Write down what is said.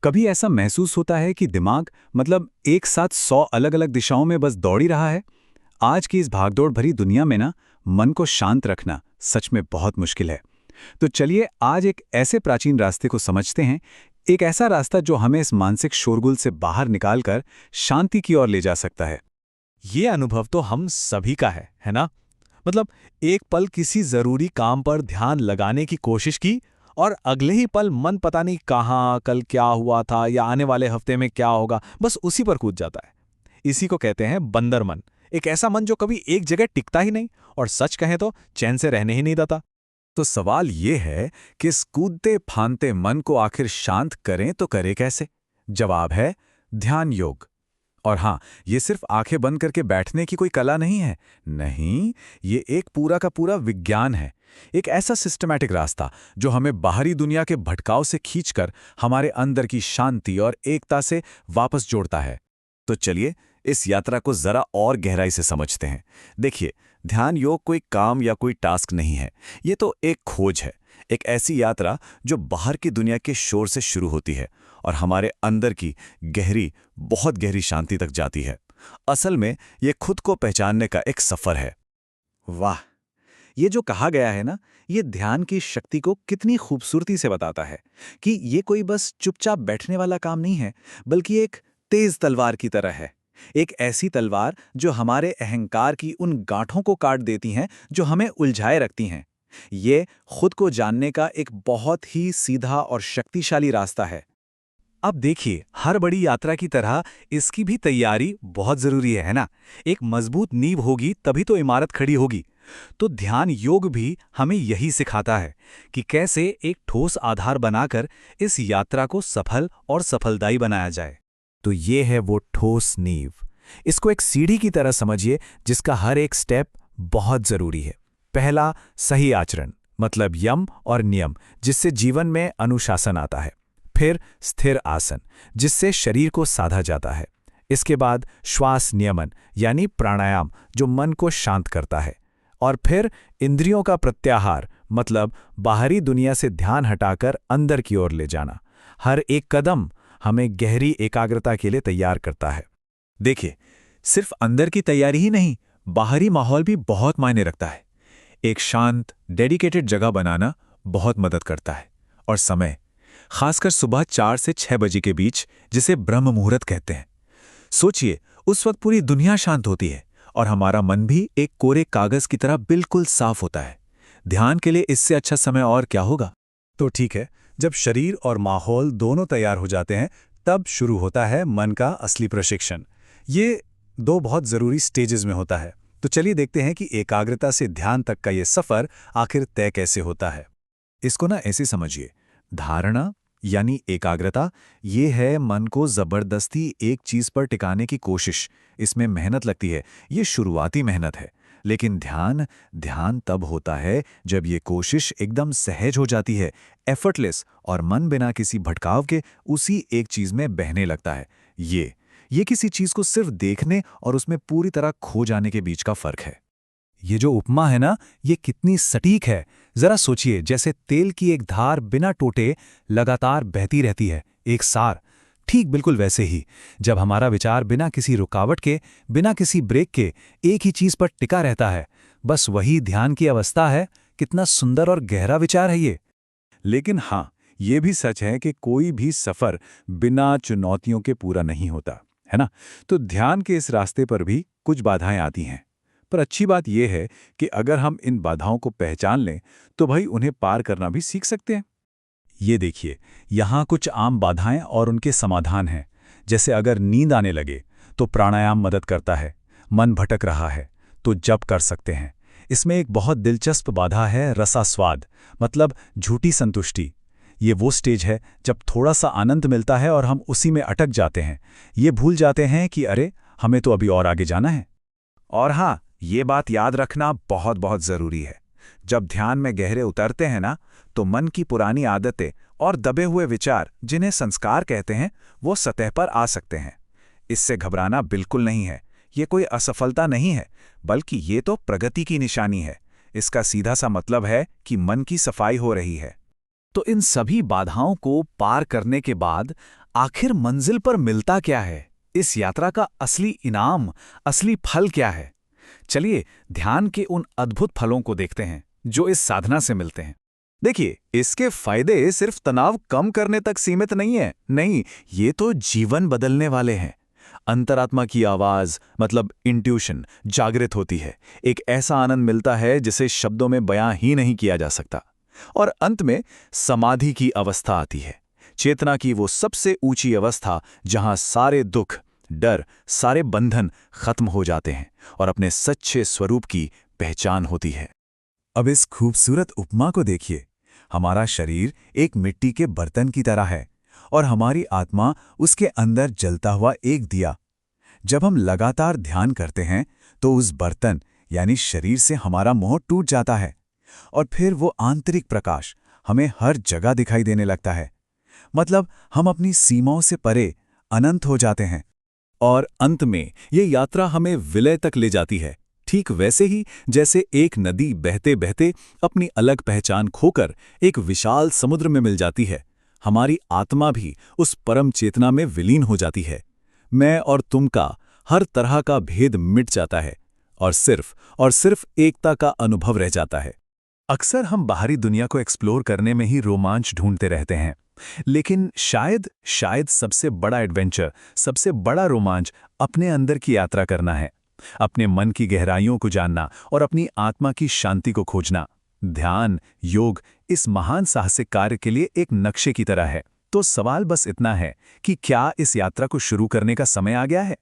कभी ऐसा महसूस होता है कि दिमाग मतलब एक साथ 100 अलग-अलग दिशाओं में बस दौड़ ही रहा है? आज की इस भागदौड़ भरी दुनिया में ना मन को शांत रखना सच में बहुत मुश्किल है। तो चलिए आज एक ऐसे प्राचीन रास्ते को समझते हैं, एक ऐसा रास्ता जो हमें इस मानसिक शोरगुल से बाहर निकालकर शांति की ओर ले जा सकता है। ये अनुभव तो हम सभी का है ना? मतलब एक पल किसी जरूरी काम पर ध्यान लगाने की कोशिश की और अगले ही पल मन पता नहीं कहाँ, कल क्या हुआ था या आने वाले हफ्ते में क्या होगा, बस उसी पर कूद जाता है। इसी को कहते हैं बंदर मन। एक ऐसा मन जो कभी एक जगह टिकता ही नहीं और सच कहें तो चैन से रहने ही नहीं देता। तो सवाल ये है कि इस कूदते फांदते मन को आखिर शांत करें तो करें कैसे? जवाब है ध्यान योग। और हाँ, ये सिर्फ आंखें बंद करके बैठने की कोई कला नहीं है। नहीं, ये एक पूरा का पूरा विज्ञान है। एक ऐसा सिस्टमैटिक रास्ता जो हमें बाहरी दुनिया के भटकाव से खींचकर हमारे अंदर की शांति और एकता से वापस जोड़ता है। तो चलिए इस यात्रा को जरा और गहराई से समझते हैं। देखिए, ध्यान योग कोई काम या कोई टास्क नहीं है। ये तो एक खोज है, एक ऐसी यात्रा जो बाहर की दुनिया के शोर से शुरू होती है और हमारे अंदर की गहरी, बहुत गहरी शांति तक जाती है। असल में ये खुद को पहचानने का एक सफर है। वाह, ये जो कहा गया है ना, ये ध्यान की शक्ति को कितनी खूबसूरती से बताता है कि ये कोई बस चुपचाप बैठने वाला काम नहीं है, बल्कि एक तेज तलवार की तरह है। एक ऐसी तलवार जो हमारे अहंकार की उन गांठों को काट देती हैं जो हमें उलझाए रखती हैं। ये खुद को जानने का एक बहुत ही सीधा और शक्तिशाली रास्ता है। अब देखिए, हर बड़ी यात्रा की तरह इसकी भी तैयारी बहुत जरूरी है ना? एक मजबूत नींव होगी तभी तो इमारत खड़ी होगी। तो ध्यान योग भी हमें यही सिखाता है कि कैसे एक ठोस आधार बनाकर इस यात्रा को सफल और सफलदायी बनाया जाए। तो ये है वो ठोस नींव। इसको एक सीढ़ी की तरह समझिए जिसका हर एक स्टेप बहुत जरूरी है। पहला, सही आचरण, मतलब यम और नियम, जिससे जीवन में अनुशासन आता है। फिर स्थिर आसन, जिससे शरीर को साधा जाता है। इसके बाद श्वास नियमन यानी प्राणायाम, जो मन को शांत करता है। और फिर इंद्रियों का प्रत्याहार, मतलब बाहरी दुनिया से ध्यान हटाकर अंदर की ओर ले जाना। हर एक कदम हमें गहरी एकाग्रता के लिए तैयार करता है। देखिए, सिर्फ अंदर की तैयारी ही नहीं, बाहरी माहौल भी बहुत मायने रखता है। एक शांत, डेडिकेटेड जगह बनाना बहुत मदद करता है। और समय, खासकर सुबह 4 से 6 बजे के बीच, जिसे ब्रह्म मुहूर्त कहते हैं। सोचिए, उस वक्त पूरी दुनिया शांत होती है और हमारा मन भी एक कोरे कागज की तरह बिल्कुल साफ होता है। ध्यान के लिए इससे अच्छा समय और क्या होगा? तो ठीक है, जब शरीर और माहौल दोनों तैयार हो जाते हैं, तब शुरू होता है मन का असली प्रशिक्षण। ये दो बहुत जरूरी स्टेजेस में होता है। तो चलिए देखते हैं कि एकाग्रता से ध्यान तक का ये सफर आखिर तय कैसे होता है। इसको ना ऐसे समझिए, धारणा यानी एकाग्रता, ये है मन को जबरदस्ती एक चीज पर टिकाने की कोशिश। इसमें मेहनत लगती है, ये शुरुआती मेहनत है। लेकिन ध्यान ध्यान तब होता है जब ये कोशिश एकदम सहज हो जाती है, एफर्टलेस, और मन बिना किसी भटकाव के उसी एक चीज में बहने लगता है। ये किसी चीज को सिर्फ देखने और उसमें पूरी तरह खो जाने के बीच का फर्क है। ये जो उपमा है ना, ये कितनी सटीक है। जरा सोचिए, जैसे तेल की एक धार बिना टूटे लगातार बहती रहती है, एक सार। ठीक बिल्कुल वैसे ही जब हमारा विचार बिना किसी रुकावट के, बिना किसी ब्रेक के एक ही चीज पर टिका रहता है, बस वही ध्यान की अवस्था है। कितना सुंदर और गहरा विचार है ये। लेकिन हाँ, ये भी सच है कि कोई भी सफर बिना चुनौतियों के पूरा नहीं होता, है ना? तो ध्यान के इस रास्ते पर भी कुछ बाधाएं आती हैं। पर अच्छी बात यह है कि अगर हम इन बाधाओं को पहचान लें तो भाई उन्हें पार करना भी सीख सकते हैं। ये देखिए, यहाँ कुछ आम बाधाएं और उनके समाधान हैं। जैसे अगर नींद आने लगे तो प्राणायाम मदद करता है। मन भटक रहा है तो जप कर सकते हैं। इसमें एक बहुत दिलचस्प बाधा है रसास्वाद, मतलब झूठी संतुष्टि। ये वो स्टेज है जब थोड़ा सा आनंद मिलता है और हम उसी में अटक जाते हैं। ये भूल जाते हैं कि अरे, हमें तो अभी और आगे जाना है। और हाँ, ये बात याद रखना बहुत बहुत जरूरी है। जब ध्यान में गहरे उतरते हैं ना, तो मन की पुरानी आदतें और दबे हुए विचार, जिन्हें संस्कार कहते हैं, वो सतह पर आ सकते हैं। इससे घबराना बिल्कुल नहीं है। ये कोई असफलता नहीं है, बल्कि ये तो प्रगति की निशानी है। इसका सीधा सा मतलब है कि मन की सफाई हो रही है। तो इन सभी बाधाओं को पार करने के बाद आखिर मंजिल पर मिलता क्या है? इस यात्रा का असली इनाम, असली फल क्या है? चलिए ध्यान के उन अद्भुत फलों को देखते हैं जो इस साधना से मिलते हैं। देखिए, इसके फायदे सिर्फ तनाव कम करने तक सीमित नहीं है। नहीं, ये तो जीवन बदलने वाले हैं। अंतरात्मा की आवाज मतलब इंट्यूशन जागृत होती है। एक ऐसा आनंद मिलता है जिसे शब्दों में बयां ही नहीं किया जा सकता। और अंत में समाधि की अवस्था आती है। चेतना की वो सबसे ऊंची अवस्था जहां सारे दुख, डर, सारे बंधन खत्म हो जाते हैं और अपने सच्चे स्वरूप की पहचान होती है। अब इस खूबसूरत उपमा को देखिए। हमारा शरीर एक मिट्टी के बर्तन की तरह है और हमारी आत्मा उसके अंदर जलता हुआ एक दिया। जब हम लगातार ध्यान करते हैं तो उस बर्तन यानी शरीर से हमारा मोह टूट जाता है और फिर वो आंतरिक प्रकाश हमें हर जगह दिखाई देने लगता है। मतलब हम अपनी सीमाओं से परे अनंत हो जाते हैं। और अंत में ये यात्रा हमें विलय तक ले जाती है, ठीक वैसे ही जैसे एक नदी बहते बहते अपनी अलग पहचान खोकर एक विशाल समुद्र में मिल जाती है। हमारी आत्मा भी उस परम चेतना में विलीन हो जाती है। मैं और तुम का हर तरह का भेद मिट जाता है और सिर्फ एकता का अनुभव रह जाता है। अक्सर हम बाहरी दुनिया को एक्सप्लोर करने में ही रोमांच ढूंढते रहते हैं, लेकिन शायद सबसे बड़ा एडवेंचर, सबसे बड़ा रोमांच अपने अंदर की यात्रा करना है। अपने मन की गहराइयों को जानना और अपनी आत्मा की शांति को खोजना। ध्यान, योग इस महान साहसिक कार्य के लिए एक नक्शे की तरह है। तो सवाल बस इतना है कि क्या इस यात्रा को शुरू करने का समय आ गया है?